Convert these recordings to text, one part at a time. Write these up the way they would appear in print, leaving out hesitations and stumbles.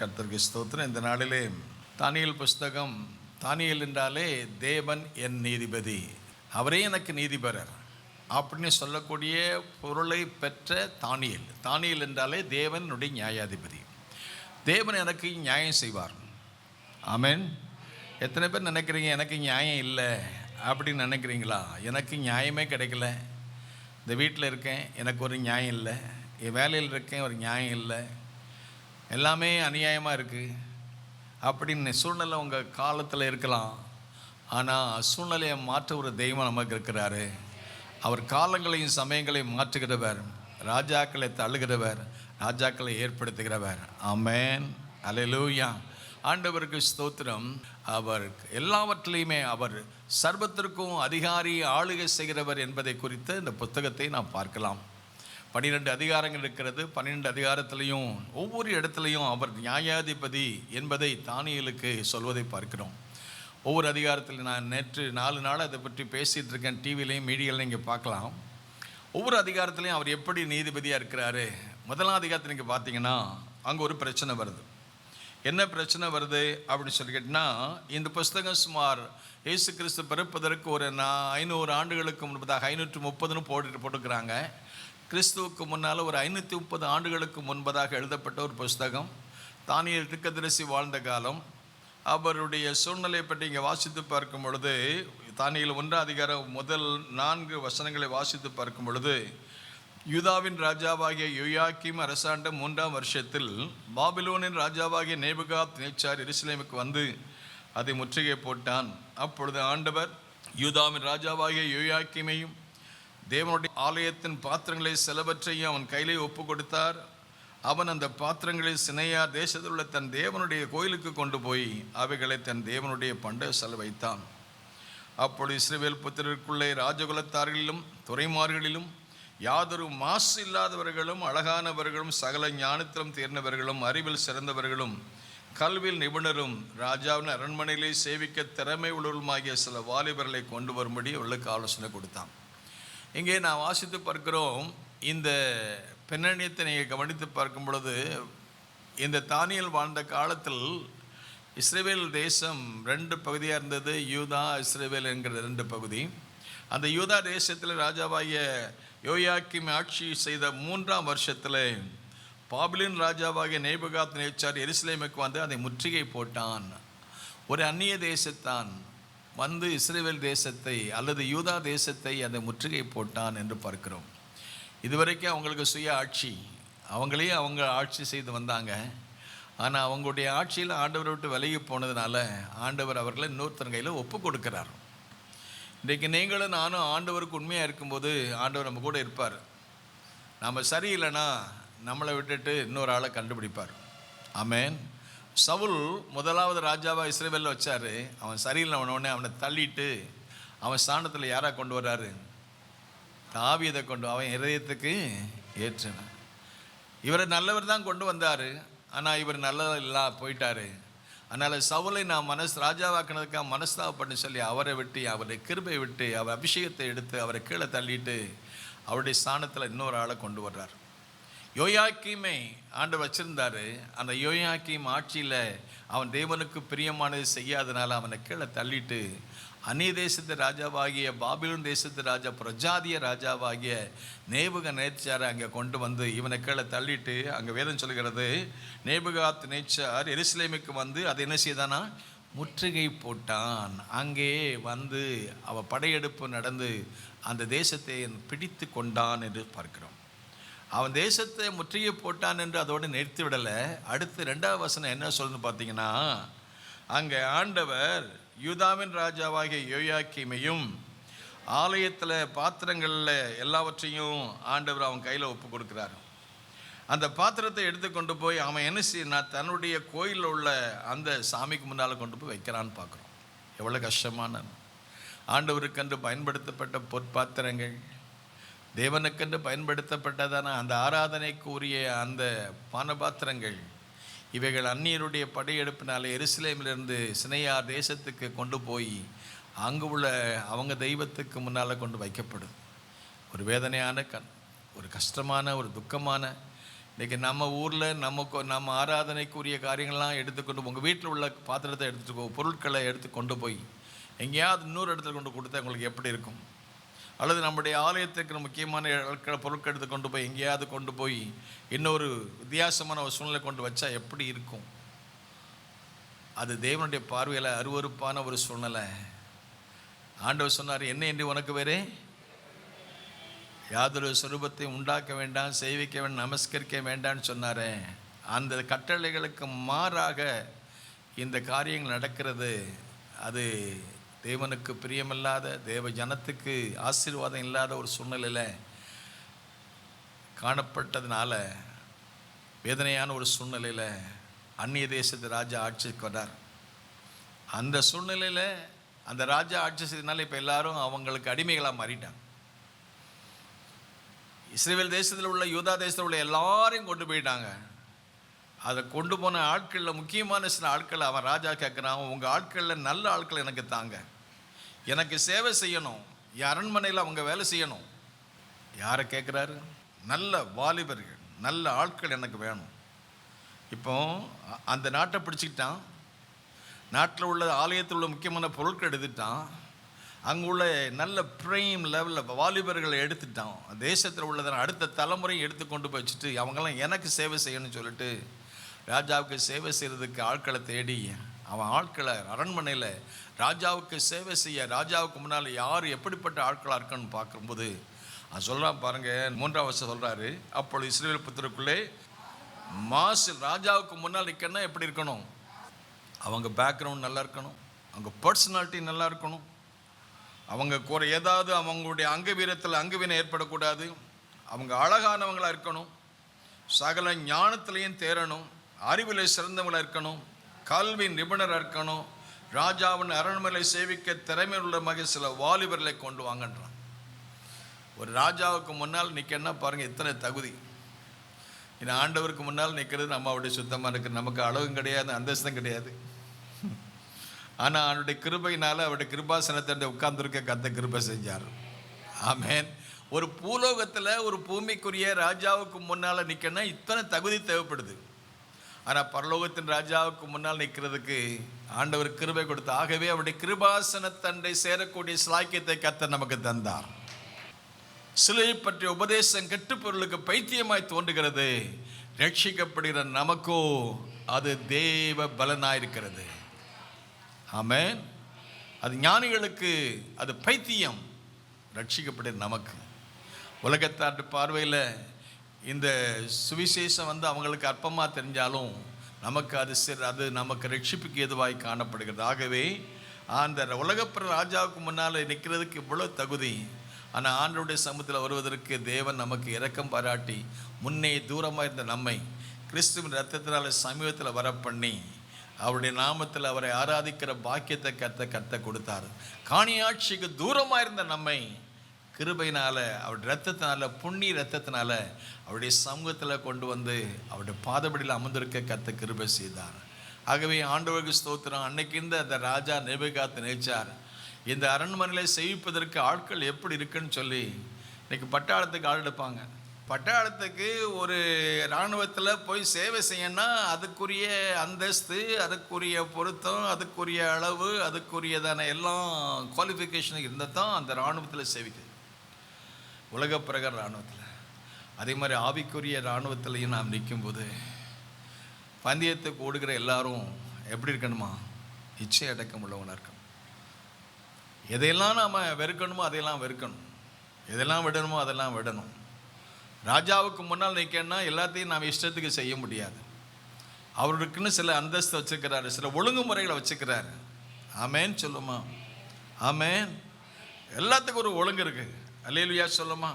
கர்த்தருக்கு ஸ்தோத்திரம். இந்த நாளிலே தானியேல் புஸ்தகம், தானியேல் என்றாலே தேவன் என் நீதிபதி, அவரே எனக்கு நீதிபரர் அப்படின்னு சொல்லக்கூடிய பொருளை பெற்ற தானியேல். தானியேல் என்றாலே தேவனுடைய நியாயாதிபதி. தேவன் எனக்கு நியாயம் செய்வார். ஆமென். எத்தனை பேர் நினைக்கிறீங்க எனக்கு நியாயம் இல்லை அப்படின்னு நினைக்கிறீங்களா? எனக்கு நியாயமே கிடைக்கல. இந்த வீட்டில் இருக்கேன், எனக்கு ஒரு நியாயம் இல்லை. என் வேலையில் இருக்கேன், ஒரு நியாயம் இல்லை. எல்லாமே அநியாயமாக இருக்குது அப்படின்னு சூழ்நிலை உங்கள் காலத்தில் இருக்கலாம். ஆனால் சூழ்நிலையை மாற்ற ஒரு தெய்வம் நமக்கு இருக்கிறாரு. அவர் காலங்களையும் சமயங்களையும் மாற்றுகிறவர், ராஜாக்களை தள்ளுகிறவர், ராஜாக்களை ஏற்படுத்துகிறவர். ஆமென், அல்லேலூயா. ஆண்டவருக்கு ஸ்தோத்திரம். அவர் எல்லாவற்றிலையுமே அவர் சர்வத்திற்கும் அதிகாரி, ஆளுகை செய்கிறவர் என்பதை குறித்து இந்த புத்தகத்தை நாம் பார்க்கலாம். 12 அதிகாரங்கள் இருக்கிறது. 12 அதிகாரத்திலையும் ஒவ்வொரு இடத்துலையும் அவர் நியாயாதிபதி என்பதை தானியேலுக்கு சொல்வதை பார்க்கிறோம். ஒவ்வொரு அதிகாரத்திலையும் நான் நேற்று 4 நாள் அதை பற்றி பேசிகிட்டு இருக்கேன். டிவிலையும் மீடியாலையும் இங்கே பார்க்கலாம். ஒவ்வொரு அதிகாரத்திலையும் அவர் எப்படி நீதிபதியாக இருக்கிறாரு. முதலாம் அதிகாரத்தில் நீங்கள் பார்த்தீங்கன்னா அங்கே ஒரு பிரச்சனை வருது. என்ன பிரச்சனை வருது அப்படின்னு சொல்லி கேட்டிங்கன்னா, இந்த புஸ்தகம் சுமார் இயேசு கிறிஸ்து பிறப்பதற்கு ஒரு 500 ஆண்டுகளுக்கு முன்பதாக 530ன்னு போட்டுக்கிறாங்க. கிறிஸ்துவுக்கு முன்னால் ஒரு 530 ஆண்டுகளுக்கு முன்பதாக எழுதப்பட்ட ஒரு புஸ்தகம். தானியேல் தீர்க்கதரிசி வாழ்ந்த காலம். அவருடைய சூழ்நிலையை பற்றி இங்கே வாசித்து பார்க்கும் பொழுது, தானியேல் 1 அதிகாரம் முதல் 4 வசனங்களை வாசித்து பார்க்கும் பொழுது, யூதாவின் ராஜாவாகிய யோயாக்கீம் அரசாண்ட 3ஆம் வருஷத்தில் பாபிலோனின் ராஜாவாகிய நேபுகாத் நேச்சார் எருசலேமுக்கு வந்து அதை முற்றுகை போட்டான். அப்பொழுது ஆண்டவர் யூதாவின் ராஜாவாகிய யோயாக்கீமையும் தேவனுடைய ஆலயத்தின் பாத்திரங்களை சிலவற்றையும் அவன் கையிலே ஒப்பு கொடுத்தார். அவன் அந்த பாத்திரங்களை சினையார் தேசத்தில் உள்ள தன் தேவனுடைய கோயிலுக்கு கொண்டு போய் அவைகளை தன் தேவனுடைய பண்டகசாலையில் வைத்தான். அப்பொழுது இஸ்ரவேல் புத்திரருக்குள்ளே ராஜகுலத்தார்களிலும் துறைமார்களிலும் யாதொரு மாசு இல்லாதவர்களும் அழகானவர்களும் சகல ஞானத்திலும் தேர்ந்தவர்களும் அறிவில் சிறந்தவர்களும் கல்வியில் நிபுணரும் ராஜாவின் அரண்மனையிலே சேவிக்க திறமை உள்ளவருமாகிய சில வாலிபர்களை கொண்டு வரும்படி அவர்களுக்கு ஆலோசனை கொடுத்தான். இங்கே நான் வாசித்து பார்க்கிறோம். இந்த பின்னணியத்தை நீங்கள் கவனித்து பார்க்கும் பொழுது, இந்த தானியேல் வாழ்ந்த காலத்தில் இஸ்ரவேல் தேசம் 2 பகுதியாக இருந்தது. யூதா, இஸ்ரவேல் என்கிற 2 பகுதி. அந்த யூதா தேசத்தில் ராஜாவாகிய யோயாக்கீம் ஆட்சி செய்த 3ஆம் வருஷத்தில் பாபிலோன் ராஜாவாகிய நேபுகாத் நேச்சார் எருசலேமுக்கு வந்து அதை முற்றுகை போட்டான். ஒரு அந்நிய தேசத்தான் வந்து இஸ்ரவேல் தேசத்தை அல்லது யூதா தேசத்தை அதை முற்றுகை போட்டான் என்று பார்க்கிறோம். இதுவரைக்கும் அவங்களுக்கு சுய ஆட்சி, அவங்களே அவங்க ஆட்சி செய்து வந்தாங்க. ஆனால் அவங்களுடைய ஆட்சியில் ஆண்டவரை விட்டு விலகி போனதுனால ஆண்டவர் அவர்களை இன்னொருத்தன் கையில் ஒப்பு கொடுக்கிறார். இன்றைக்கு நீங்களும் நானும் ஆண்டவருக்கு உண்மையாக இருக்கும்போது ஆண்டவர் நம்ம கூட இருப்பார். நம்ம சரியில்லைன்னா நம்மளை விட்டுட்டு இன்னொரு ஆளை கண்டுபிடிப்பார். ஆமென். சவுல் முதலாவது ராஜாவாக இஸ்ரவேலில் வச்சார். அவன் சரியில்லைனோடனே அவனை தள்ளிட்டு அவன் ஸ்தானத்தில் யாராக கொண்டு வர்றாரு? தாவீதை கொண்டு, அவன் இதயத்துக்கு ஏற்றினான். இவரை நல்லவர் தான் கொண்டு வந்தார். ஆனால் இவர் நல்லவர் இல்லை, போயிட்டார். அதனால் சவுலை நான் ராஜாவாக்கினதுக்காக மனஸ்தாபப்பட்டு சொல்லி அவரை விட்டு, அவருடைய கிருபை விட்டு, அவர் அபிஷேகத்தை எடுத்து அவரை கீழே தள்ளிட்டு அவருடைய ஸ்தானத்தில் இன்னொரு ஆளை கொண்டு வர்றார். யோயாக்கீமை ஆண்டு வச்சிருந்தார். அந்த யோயாக்கீம் ஆட்சியில் அவன் தேவனுக்கு பிரியமானது செய்யாதனால அவனை கீழே தள்ளிட்டு அந்நிய தேசத்து ராஜாவாகிய பாபிலோன் தேசத்து ராஜா, பிரஜாதிய ராஜாவாகிய நேபுகாத்நேச்சாரை அங்கே கொண்டு வந்து இவனை கீழே தள்ளிட்டு, அங்கே வேதம் சொல்கிறது, நேபுகாத் நேச்சார் எருசலேமுக்கு வந்து அதை என்ன செய்தானா? முற்றுகை போட்டான். அங்கே வந்து அவன் படையெடுப்பு நடந்து அந்த தேசத்தை பிடித்து கொண்டான் என்று பார்க்கிறோம். அவன் தேசத்தை முற்றுகை போட்டான் என்று அதோடு நிறுத்தி விடலை. அடுத்து 2ஆவது வசனம் என்ன சொல்லுன்னு பார்த்தீங்கன்னா, அங்கே ஆண்டவர் யூதாவின் ராஜாவாகிய யோயாக்கீமையும் ஆலயத்தில் பாத்திரங்களில் எல்லாவற்றையும் ஆண்டவர் அவன் கையில் ஒப்பு கொடுக்குறாரு. அந்த பாத்திரத்தை எடுத்துக்கொண்டு போய் அவன் என்ன செய்யனா தன்னுடைய கோயிலில் உள்ள அந்த சாமிக்கு முன்னால் கொண்டு போய் வைக்கிறான்னு பார்க்குறோம். எவ்வளோ கஷ்டமான ஆண்டவருக்கென்று பயன்படுத்தப்பட்ட பொற்பாத்திரங்கள், தேவனுக்கென்று பயன்படுத்தப்பட்டதான அந்த ஆராதனைக்கு உரிய அந்த பானபாத்திரங்கள், இவைகள் அந்நியருடைய படையெடுப்பினால் எருசலேமிலிருந்து சினையார் தேசத்துக்கு கொண்டு போய் அங்கு உள்ள அவங்க தெய்வத்துக்கு முன்னால் கொண்டு வைக்கப்படுது. ஒரு வேதனையான ஒரு கஷ்டமான ஒரு துக்கமான இன்றைக்கி நம்ம ஊரில் நம்ம ஆராதனைக்குரிய காரியங்கள்லாம் எடுத்துக்கொண்டு உங்கள் வீட்டில் உள்ள பாத்திரத்தை எடுத்துகிட்டு பொருட்களை எடுத்து கொண்டு போய் எங்கேயாவது இன்னொரு இடத்துல கொண்டு கொடுத்தா உங்களுக்கு எப்படி இருக்கும்? அல்லது நம்முடைய ஆலயத்துக்கு முக்கியமான பொருட்கள் எடுத்து கொண்டு போய் எங்கேயாவது கொண்டு போய் இன்னொரு வித்தியாசமான ஒரு சூழ்நிலை கொண்டு வச்சா எப்படி இருக்கும்? அது தேவனுடைய பார்வையில் அருவருப்பான ஒரு சூழ்நிலை. ஆண்டவர் சொன்னார், என்ன என்று உனக்கு வேறே யாதொரு சொரூபத்தையும் உண்டாக்க வேண்டாம், செய்விக்க வேண்டாம், நமஸ்கரிக்க வேண்டாம்னு சொன்னார். அந்த கட்டளைகளுக்கு மாறாக இந்த காரியங்கள் நடக்கிறது. அது தேவனுக்கு பிரியமில்லாத, தேவ ஜனத்துக்கு ஆசீர்வாதம் இல்லாத ஒரு சூழ்நிலையில் காணப்பட்டதுனால, வேதனையான ஒரு சூழ்நிலையில் அந்நிய தேசத்து ராஜா ஆட்சிக்கு வந்தார். அந்த சூழ்நிலையில் அந்த ராஜா ஆட்சி செய்ததுனால இப்போ எல்லாரும் அவங்களுக்கு அடிமைகளாக மாறிட்டாங்க. இஸ்ரவேல் தேசத்தில் உள்ள யூதா தேசத்தில் உள்ள எல்லாரையும் கொண்டு போயிட்டாங்க. அதை கொண்டு போன ஆட்களில் முக்கியமான சில ஆட்கள் அவன் ராஜா கேட்குறான், உங்கள் ஆட்களில் நல்ல ஆட்கள் எனக்கு தாங்க, எனக்கு சேவை செய்யணும், என் அரண்மனையில் அவங்க வேலை செய்யணும். யாரை கேட்குறாரு? நல்ல வாலிபர்கள், நல்ல ஆட்கள் எனக்கு வேணும். இப்போ அந்த நாட்டை பிடிச்சிக்கிட்டான். நாட்டில் உள்ள ஆலயத்தில் உள்ள முக்கியமான பொருட்கள் எடுத்துட்டான். அங்கே உள்ள நல்ல ப்ரைம் லெவலில் வாலிபர்களை எடுத்துட்டான். தேசத்தில் உள்ளதை அடுத்த தலைமுறையும் எடுத்து கொண்டு போய் வச்சுட்டு அவங்களாம் எனக்கு சேவை செய்யணும்னு சொல்லிட்டு ராஜாவுக்கு சேவை செய்கிறதுக்கு ஆட்களை தேடி அவன் ஆட்களை அரண்மனையில் ராஜாவுக்கு சேவை செய்ய, ராஜாவுக்கு முன்னால் யார் எப்படிப்பட்ட ஆட்களாக இருக்குன்னு பார்க்கும்போது அது சொல்கிறான் பாருங்கள். 3ஆம் வருஷம் சொல்கிறாரு, அப்பொழுது இஸ்ரவேல் புத்திரருக்குள்ளே மாசில் ராஜாவுக்கு முன்னால் நிற்கணும்னா எப்படி இருக்கணும்? அவங்க பேக்ரவுண்ட் நல்லா இருக்கணும், அவங்க பர்சனாலிட்டி நல்லா இருக்கணும், அவங்க ஏதாவது அவங்களுடைய அங்கவீனத்தில் அங்கவீனம் ஏற்படக்கூடாது, அவங்க அழகானவங்களாக இருக்கணும், சகல ஞானத்திலையும் தேரணும், அறிவில் சிறந்தவங்களாக இருக்கணும், கல்வி நிபுணராக இருக்கணும், ராஜாவின் அரண்மனை சேவிக்க திறமை உள்ள சில வாலிபர்களை கொண்டு வாங்கன்றான். ஒரு ராஜாவுக்கு முன்னால் நிற்கன்னா பாருங்கள் இத்தனை தகுதி. இந்த ஆண்டவருக்கு முன்னால் நிற்கிறது நம்ம அவருடைய சுத்தமாக இருக்குது. நமக்கு அளவும் கிடையாது, அந்தஸ்தும் கிடையாது. ஆனால் அவருடைய கிருபையினால் அவருடைய கிருபாசனத்தை உட்கார்ந்துருக்க கத்த கிருபை செஞ்சார். ஆமேன். ஒரு பூலோகத்தில் ஒரு பூமிக்குரிய ராஜாவுக்கு முன்னால் நிற்கனா இத்தனை தகுதி தேவைப்படுது. ஆனால் பரலோகத்தின் ராஜாவுக்கு முன்னால் நிற்கிறதுக்கு ஆண்டவர் கிருபை கொடுத்து, ஆகவே அவருடைய கிருபாசனத்தண்டை சேரக்கூடிய சிலாக்கியத்தை கத்த நமக்கு தந்தார். சிலுவை பற்றிய உபதேசம் கெட்டுப்பொருளுக்கு பைத்தியமாய் தோன்றுகிறது, ரட்சிக்கப்படுகிற நமக்கோ அது தேவ பலனாயிருக்கிறது. ஆமென். அது ஞானிகளுக்கு அது பைத்தியம், ரட்சிக்கப்படுகிற நமக்கு. உலகத்தாட்டு பார்வையில் இந்த சுவிசேஷம் அவங்களுக்கு அற்பமாக தெரிஞ்சாலும் நமக்கு அது நமக்கு ரட்சிப்புக்கு எதுவாய் காணப்படுகிறது. ஆகவே அந்த உலகப்புற ராஜாவுக்கு முன்னால் நிற்கிறதுக்கு இவ்வளோ தகுதி. ஆனால் ஆண்டவருடைய சமூகத்தில் வருவதற்கு தேவன் நமக்கு இரக்கம் பாராட்டி முன்னே தூரமாக இருந்த நம்மை கிறிஸ்துவின் இரத்தத்தினால சமீபத்தில் வர பண்ணி அவருடைய நாமத்தில் அவரை ஆராதிக்கிற பாக்கியத்தை கத்த கொடுத்தார். காணியாட்சிக்கு தூரமாக இருந்த நம்மை கிருபையினால் அவருடைய இரத்தத்தினால, புண்ணிய இரத்தத்தினால அவருடைய சமூகத்தில் கொண்டு வந்து அவருடைய பாதபடியில் அமர்ந்திருக்க கத்த கிருபை செய்தார். ஆகவே ஆண்டவருக்கு ஸ்தோத்திரம். அன்னைக்கு அந்த ராஜா நேபுகாத் நேச்சார் இந்த அரண்மனையில் செய்விப்பதற்கு ஆட்கள் எப்படி இருக்குன்னு சொல்லி இன்றைக்கி பட்டாளத்துக்கு ஆள் எடுப்பாங்க. பட்டாளத்துக்கு ஒரு இராணுவத்தில் போய் சேவை செய்யணும்னா அதுக்குரிய அந்தஸ்து, அதுக்குரிய பொருத்தம், அதுக்குரிய அளவு, அதுக்குரியதான எல்லாம் குவாலிஃபிகேஷன் இருந்தால் தான் அந்த இராணுவத்தில் சேவிக்குது. உலக பிரகார இராணுவத்தில். அதே மாதிரி ஆவிக்குரிய இராணுவத்திலையும் நாம் நிற்கும்போது பந்தயத்துக்கு ஓடுகிற எல்லாரும் எப்படி இருக்கணுமா? இச்சை அடக்கம் உள்ளவனாக இருக்கணும். எதையெல்லாம் நாம் வெறுக்கணுமோ அதையெல்லாம் வெறுக்கணும், எதெல்லாம் விடணுமோ அதெல்லாம் விடணும். ராஜாவுக்கு முன்னால் நிற்கணும்னா எல்லாத்தையும் நாம் இஷ்டத்துக்கு செய்ய முடியாது. அவருக்குன்னு சில அந்தஸ்து வச்சுக்கிறாரு, சில ஒழுங்குமுறைகளை வச்சுக்கிறாரு. ஆமேன் சொல்லுமா? ஆமேன். எல்லாத்துக்கும் ஒரு ஒழுங்கு இருக்குது. அல்லேலூயா சொல்லுமா?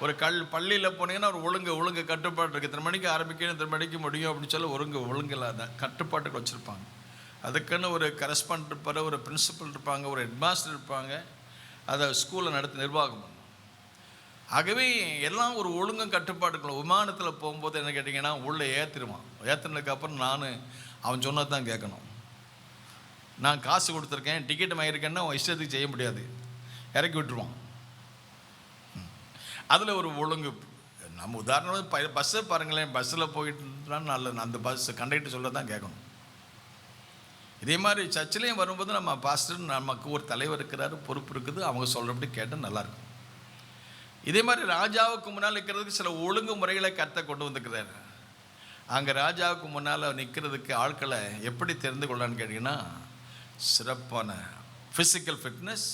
ஒரு பள்ளியில் போனீங்கன்னா ஒரு ஒழுங்கு கட்டுப்பாடு இருக்குது. இத்தனை மணிக்கு ஆரம்பிக்கணும், இத்தனை மணிக்கு முடியும் அப்படின்னு சொல்லி ஒழுங்கு இல்லாத கட்டுப்பாட்டுக்கு வச்சுருப்பாங்க. அதுக்குன்னு ஒரு கரஸ்பாண்ட் இருப்பார், ஒரு பிரின்சிபல் இருப்பாங்க, ஒரு ஹெட்மாஸ்டர் இருப்பாங்க, அதை ஸ்கூலை நடத்தி நிர்வாகம் பண்ணும். ஆகவே எல்லாம் ஒரு ஒழுங்கும் கட்டுப்பாட்டுக்குள்ள. விமானத்தில் போகும்போது என்ன கேட்டிங்கன்னா உள்ளே ஏற்றிடுவான். ஏற்றினதுக்கப்புறம் அவன் சொன்னது தான் கேட்கணும். நான் காசு கொடுத்துருக்கேன், டிக்கெட் வாங்கியிருக்கேன்னா அவன் இஷ்டத்துக்கு செய்ய முடியாது, இறக்கி விட்டுருவான். அதில் ஒரு ஒழுங்கு. நம்ம உதாரணம் பஸ்ஸை பாருங்களேன், பஸ்ஸில் போயிட்டு நல்ல அந்த பஸ் கண்டக்டர் சொல்ல தான் கேட்கணும். இதே மாதிரி சர்ச்சிலையும் வரும்போது நம்ம பாஸ்டர், நமக்கு ஒரு தலைவர் இருக்கிறாரு, பொறுப்பு இருக்குது, அவங்க சொல்கிறபடி கேட்டால் நல்லாயிருக்கும். இதே மாதிரி ராஜாவுக்கு முன்னால் நிற்கிறதுக்கு சில ஒழுங்கு முறைகளை கர்த்தர் கொண்டு வந்துக்கிறாரு. அங்கே ராஜாவுக்கு முன்னால் நிற்கிறதுக்கு ஆட்களை எப்படி தெரிந்து கொள்ளலான்னு கேட்டிங்கன்னா, சிறப்பான ஃபிசிக்கல் ஃபிட்னஸ்,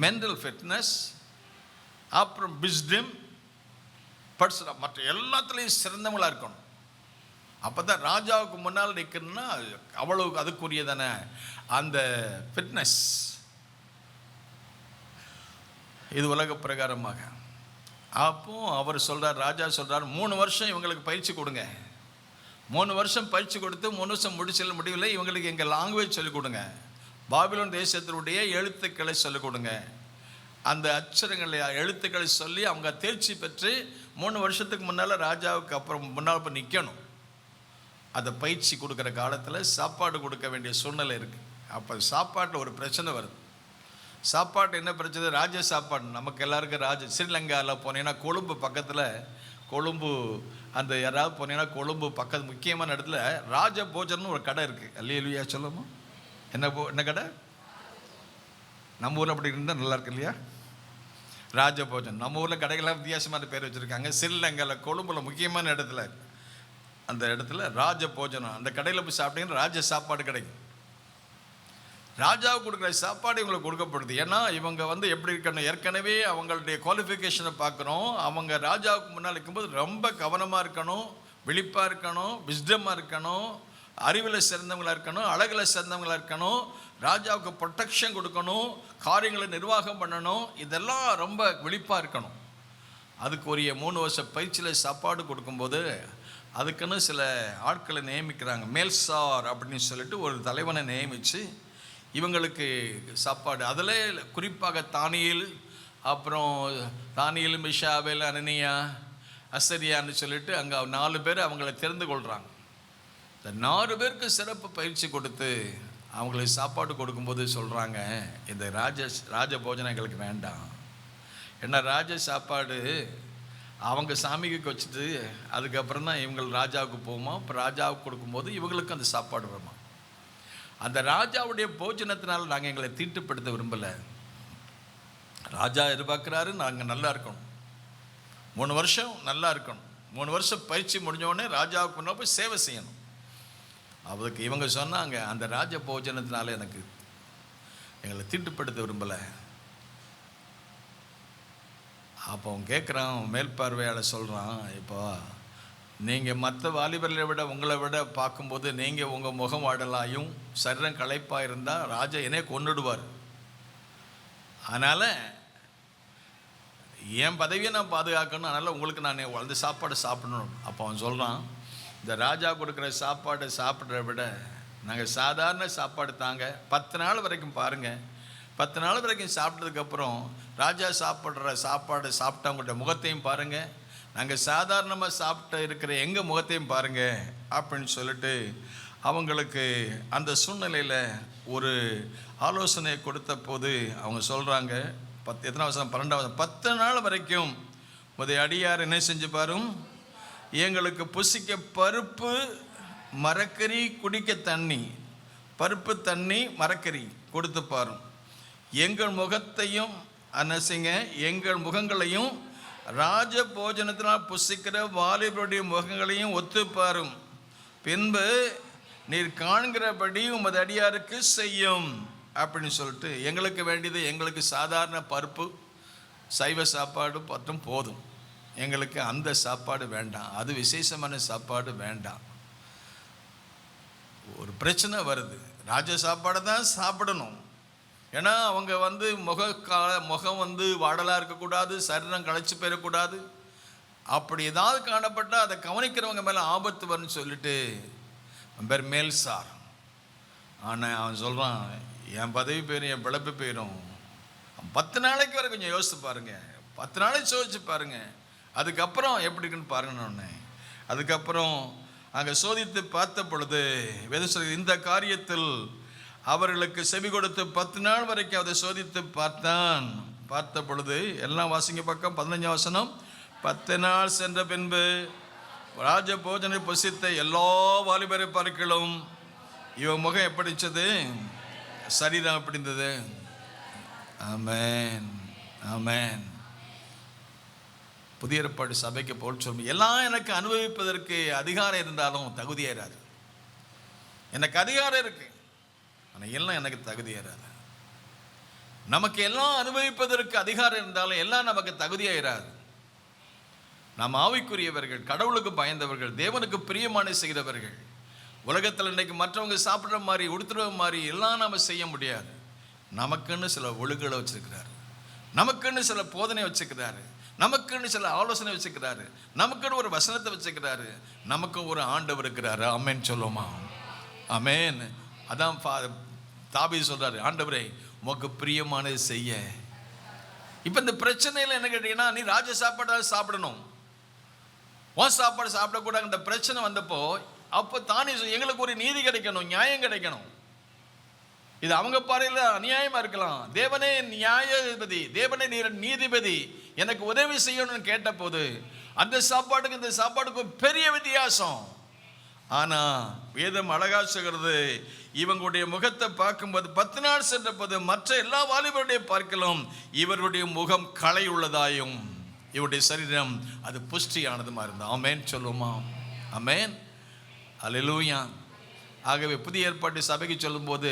மென்டல் ஃபிட்னஸ், அப்புறம் விஸ்டம், பர்சனல், மற்ற எல்லாத்துலேயும் சிறந்தவங்களாக இருக்கணும். அப்போ தான் ராஜாவுக்கு முன்னால் நிற்கணும்னா அவ்வளவு அதுக்குரியதான அந்த ஃபிட்னஸ். இது உலக பிரகாரமாக. அப்போ அவர் சொல்கிறார், ராஜா சொல்கிறார், 3 வருஷம் இவங்களுக்கு பயிற்சி கொடுங்க. 3 வருஷம் பயிற்சி கொடுத்து 3 வருஷம் முடிச்சல முடியவில்லை, இவங்களுக்கு எங்கள் லாங்குவேஜ் சொல்லிக் கொடுங்க, பாபிலோன் தேசத்தினுடைய எழுத்துக்களை சொல்லிக் கொடுங்க. அந்த அச்சரங்களை எழுத்துக்களை சொல்லி அவங்க தேர்ச்சி பெற்று 3 வருஷத்துக்கு முன்னால் ராஜாவுக்கு அப்புறம் முன்னால் இப்போ நிற்கணும். அதை பயிற்சி கொடுக்குற காலத்தில் சாப்பாடு கொடுக்க வேண்டிய சூழ்நிலை இருக்குது. அப்போ சாப்பாட்டில் ஒரு பிரச்சனை வருது. சாப்பாட்டு என்ன பிரச்சனை? ராஜ சாப்பாடு. நமக்கு எல்லாருக்கும் ஸ்ரீலங்காவில் போனீங்கன்னா கொழும்பு பக்கத்தில், கொழும்பு அந்த யாராவது போனீங்கன்னா கொழும்பு பக்கத்து முக்கியமான இடத்துல ராஜ போஜன்னு ஒரு கடை இருக்குது. அல்லேலூயா சொல்லுமா? என்ன கடை? நம்ம ஊரில் அப்படி இருந்தால் நல்லா இருக்கு இல்லையா? ராஜபோஜன். நம்ம ஊரில் கடைகள்லாம் வித்தியாசமான பேர் வச்சுருக்காங்க. ஸ்ரீலங்காவில் கொழும்புல முக்கியமான இடத்துல, அந்த இடத்துல ராஜபோஜனம், அந்த கடையில் போய் சாப்பிட்டீங்கன்னா ராஜ சாப்பாடு கிடைக்கும். ராஜாவுக்கு கொடுக்குற சாப்பாடு இவங்களுக்கு கொடுக்கப்படுது. ஏன்னா இவங்க எப்படி இருக்கணும், ஏற்கனவே அவங்களுடைய குவாலிஃபிகேஷனை பார்க்குறோம். அவங்க ராஜாவுக்கு முன்னால் இருக்கும்போது ரொம்ப கவனமாக இருக்கணும், விழிப்பாக இருக்கணும், விஸ்டமாக இருக்கணும், அறிவில் சிறந்தவங்களாக இருக்கணும், அழகில் சிறந்தவங்களாக இருக்கணும், ராஜாவுக்கு ப்ரொடெக்ஷன் கொடுக்கணும், காரியங்களை நிர்வாகம் பண்ணணும், இதெல்லாம் ரொம்ப விழிப்பாக இருக்கணும். அதுக்கு உரிய 3 வருஷ பயிற்சியில் சாப்பாடு கொடுக்கும்போது அதுக்குன்னு சில ஆட்களை நியமிக்கிறாங்க. மேல்சார் அப்படின்னு சொல்லிட்டு ஒரு தலைவனை நியமித்து இவங்களுக்கு சாப்பாடு. அதில் குறிப்பாக தானியேல், அப்புறம் தானியேல், மிஷாவேல், அனனியா, அசரியான்னு சொல்லிட்டு அங்கே 4 பேர் அவங்கள தெரிந்து கொள்கிறாங்க. இந்த 4 பேருக்கு சிறப்பு பயிற்சி கொடுத்து அவங்களுக்கு சாப்பாடு கொடுக்கும்போது சொல்கிறாங்க, இந்த ராஜ போஜனம் எங்களுக்கு வேண்டாம். ஏன்னா ராஜ சாப்பாடு அவங்க சாமிக்கு வச்சுட்டு அதுக்கப்புறம் தான் இவங்க ராஜாவுக்கு போகுமா. இப்போ ராஜாவுக்கு கொடுக்கும்போது இவங்களுக்கு அந்த சாப்பாடு வருமா. அந்த ராஜாவுடைய போஜனத்தினால் நாங்கள் எங்களை தீட்டுப்படுத்த விரும்பலை. ராஜா எதிர்பார்க்குறாரு நாங்கள் நல்லா இருக்கணும், 3 வருஷம் நல்லா இருக்கணும். 3 வருஷம் பயிற்சி முடிஞ்சோடனே ராஜாவுக்கு முன்னாடி போய் சேவை செய்யணும். அதுக்கு இவங்க சொன்னாங்க, அந்த ராஜ போஜனத்தினால எங்களை தீட்டுப்படுத்த விரும்பலை. அப்போ அவன் கேட்குறான், மேல்பார்வையாளர் சொல்கிறான், இப்போ நீங்கள் மற்ற வாலிபர்களை விட உங்களை விட பார்க்கும்போது நீங்கள் உங்கள் முகம் வாடலாயும் சரீரம் களைப்பாக இருந்தால் ராஜா என்னையே கொன்னுடுவார். அதனால் என் பதவியை நான் பாதுகாக்கணும், அதனால் உங்களுக்கு நான் அந்த சாப்பாடு சாப்பிடணும். அப்போ அவன் சொல்கிறான், இந்த ராஜா கொடுக்குற சாப்பாடு சாப்பிட்றத விட நாங்கள் சாதாரண சாப்பாடு தாங்க, 10 நாள் வரைக்கும் பாருங்கள், 10 நாள் வரைக்கும் சாப்பிட்டதுக்கப்புறம் ராஜா சாப்பிட்ற சாப்பாடு சாப்பிட்டவங்கள்ட்ட முகத்தையும் பாருங்கள், நாங்கள் சாதாரணமாக சாப்பிட்டு இருக்கிற எங்கள் முகத்தையும் பாருங்கள் அப்படின்னு சொல்லிட்டு அவங்களுக்கு அந்த சூழ்நிலையில் ஒரு ஆலோசனை கொடுத்த போது அவங்க சொல்கிறாங்க, 12 நாள் வரைக்கும் அடியார் என்ன செஞ்சு பாரும், எங்களுக்கு புசிக்க பருப்பு, மரக்கறி, குடிக்க தண்ணி, பருப்பு, தண்ணி, மரக்கறி கொடுத்து பாரும், எங்கள் முகத்தையும் அனசிங்க, எங்கள் முகங்களையும் ராஜ போஜனத்தினால் புசிக்கிற வாலிபருடைய முகங்களையும் ஒத்துப்பாரும், பின்பு நீர் காண்கிறபடி உமது அடியாருக்கு செய்யும் அப்படின்னு சொல்லிட்டு, எங்களுக்கு வேண்டியது எங்களுக்கு சாதாரண பருப்பு சைவ சாப்பாடு மற்றும் போதும், எங்களுக்கு அந்த சாப்பாடு வேண்டாம், அது விசேஷமான சாப்பாடு வேண்டாம். ஒரு பிரச்சனை வருது, ராஜ சாப்பாடை தான் சாப்பிடணும். ஏன்னா அவங்க முகம் வாடலாக இருக்கக்கூடாது, சரீரம் களைச்சி போயிடக்கூடாது. அப்படி ஏதாவது காணப்பட்டால் அதை கவனிக்கிறவங்க மேலே ஆபத்து வரும்னு சொல்லிட்டு பேர் மேல்சார். ஆனால் அவன் சொல்கிறான், என் பதவி போயிடும், என் பிழைப்பு போயிடும். 10 நாளைக்கு வரை கொஞ்சம் யோசித்து பாருங்கள், 10 நாளைக்கு சோதிச்சு பாருங்கள், அதுக்கப்புறம் எப்படி இருக்குன்னு பாருங்கன்னு. அதுக்கப்புறம் அங்கே சோதித்து பார்த்த பொழுது இந்த காரியத்தில் அவர்களுக்கு செவி கொடுத்து 10 நாள் வரைக்கும் அதை சோதித்து பார்த்த பொழுது, எல்லாம் வாசிங்க பக்கம் 15 வசனம், 10 நாள் சென்ற பின்பு ராஜ போஜனை புசித்த எல்லா வாலிபரை பார்க்கலும் இவன் முகம் எப்படி இருந்தது, சரீரம் எப்படி இருந்தது. ஆமென், ஆமென். புதிய ஏற்பாடு சபைக்கு போல் சொல்லும், எல்லாம் எனக்கு அனுபவிப்பதற்கு அதிகாரம் இருந்தாலும் தகுதியாயிராது. எனக்கு அதிகாரம் இருக்கு, ஆனால் எல்லாம் எனக்கு தகுதியாயிராது. நமக்கு எல்லாம் அனுபவிப்பதற்கு அதிகாரம் இருந்தாலும் எல்லாம் நமக்கு தகுதியாயிராது. நாம் ஆவிக்குரியவர்கள், கடவுளுக்கு பயந்தவர்கள், தேவனுக்கு பிரியமான செய்கிறவர்கள். உலகத்தில் இன்றைக்கு மற்றவங்க சாப்பிட்ற மாதிரி, உடுத்துற மாதிரி எல்லாம் நாம் செய்ய முடியாது. நமக்குன்னு சில ஒழுங்குகளை வச்சுருக்கிறாரு, நமக்குன்னு சில போதனை வச்சுக்கிறாரு, நமக்குன்னு சில ஆலோசனை வச்சுக்கிறாரு, நமக்குன்னு ஒரு வசனத்தை வச்சுக்கிறாரு, நமக்கு ஒரு ஆண்டவர் இருக்கிறாரு. ஆமேன் சொல்லுமா? ஆமேன். அதான் தாவீது சொல்றாரு, ஆண்டவரே உமக்கு பிரியமானது செய்ய. இப்போ இந்த பிரச்சனையில் என்ன கேட்டீங்கன்னா, நீ ராஜ சாப்பாடு சாப்பிடணும், உன் சாப்பாடு சாப்பிடக்கூடாது. இந்த பிரச்சனை வந்தப்போ அப்போ தானே எங்களுக்கு ஒரு நீதி கிடைக்கணும், நியாயம் கிடைக்கணும். இது அவங்க பாறையில் அநியாயமா இருக்கலாம். தேவனே நியாயாதிபதி, தேவனே நீதிபதி, எனக்கு உதவி செய்யணும்னு கேட்ட போது அந்த சாப்பாட்டுக்கு இந்த சாப்பாட்டுக்கும் பெரிய வித்தியாசம். ஆனா வேதம் அழகா சொல்கிறது, இவங்களுடைய முகத்தை பார்க்கும்போது 10 நாள் சென்ற போது மற்ற எல்லா வாலிபருடைய பார்க்கலாம் இவருடைய முகம் களை உள்ளதாயும் இவருடைய சரீரம் அது புஷ்டியானதுமா இருந்தா. ஆமேன் சொல்லுமா? ஆமேன், அல்லேலூயா. ஆகவே புதிய ஏற்பாட்டு சபைக்கு சொல்லும்போது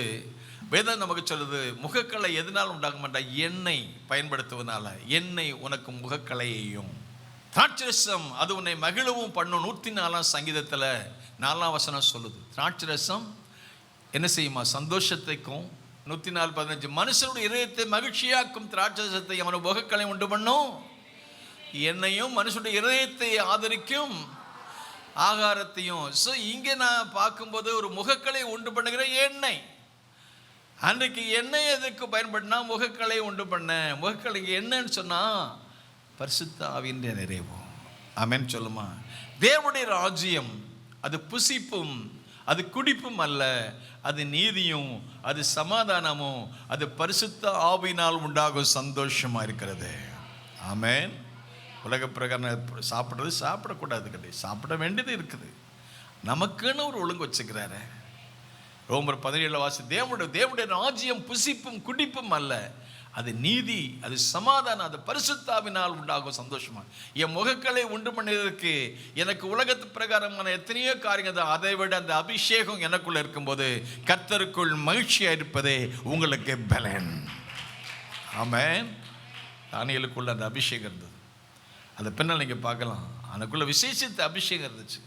வேதம் நமக்கு சொல்லுது, முகக்கலை எதனால் உண்டாக மாட்டா, எண்ணெய் பயன்படுத்துவதனால. எண்ணெய் உனக்கு முகக்கலையையும், திராட்சரசம் அது உன்னை மகிழவும் பண்ணும். 104 சங்கீதத்தில் 4ஆம் வசனம் சொல்லுது, திராட்சரசம் என்ன செய்யுமா, சந்தோஷத்தைக்கும். 104:15 மனுஷனுடைய இதயத்தை மகிழ்ச்சியாக்கும் திராட்சரசத்தை அவன் முகக்கலை உண்டு பண்ணும். எண்ணெயும் மனுஷனுடைய இதயத்தை ஆதரிக்கும் ஆகாரத்தையும். ஸோ இங்கே நான் பார்க்கும்போது ஒரு முகக்கலை உண்டு பண்ணுகிற எண்ணெய். அன்றைக்கு எண்ணெய் எதுக்கு பயன்படுத்தினா, முகக்கலை உண்டு பண்ண. முகக்கலை என்னன்னு சொன்னால் பரிசுத்த ஆவியின் நிறைவு. ஆமென் சொல்லுமா? தேவனுடைய ராஜ்யம் அது புசிப்பும் அது குடிப்பும் அல்ல, அது நீதியும் அது சமாதானமும் அது பரிசுத்த ஆவியினால் உண்டாகும் சந்தோஷமா இருக்கிறது. ஆமென். உலக பிரகாரம் சாப்பிட்றது சாப்பிடக்கூடாது கிடையாது, சாப்பிட வேண்டியது இருக்குது. நமக்குன்னு ஒரு ஒழுங்கு வச்சுக்கிறாரு. ரோமர் 17 வாசி, தேவனுடைய ராஜ்யம் புசிப்பும் குடிப்பும் அல்ல, அது நீதி அது சமாதானம் அது பரிசுத்தாவினால் உண்டாகும் சந்தோஷமா. என் முகக்களை உண்டு பண்ணுவதற்கு எனக்கு உலகத்து பிரகாரமான எத்தனையோ காரியங்கள், அதை விட அந்த அபிஷேகம் எனக்குள்ள இருக்கும்போது கர்த்தருக்குள் மகிழ்ச்சியா இருப்பதே உங்களுக்கு பலன். ஆமென். தானியேலுக்குள்ள அந்த அபிஷேகம் இருந்தது, அந்த பின்னால் நீங்கள் பார்க்கலாம். அதுக்குள்ள விசேஷித்த அபிஷேகம் இருந்துச்சு.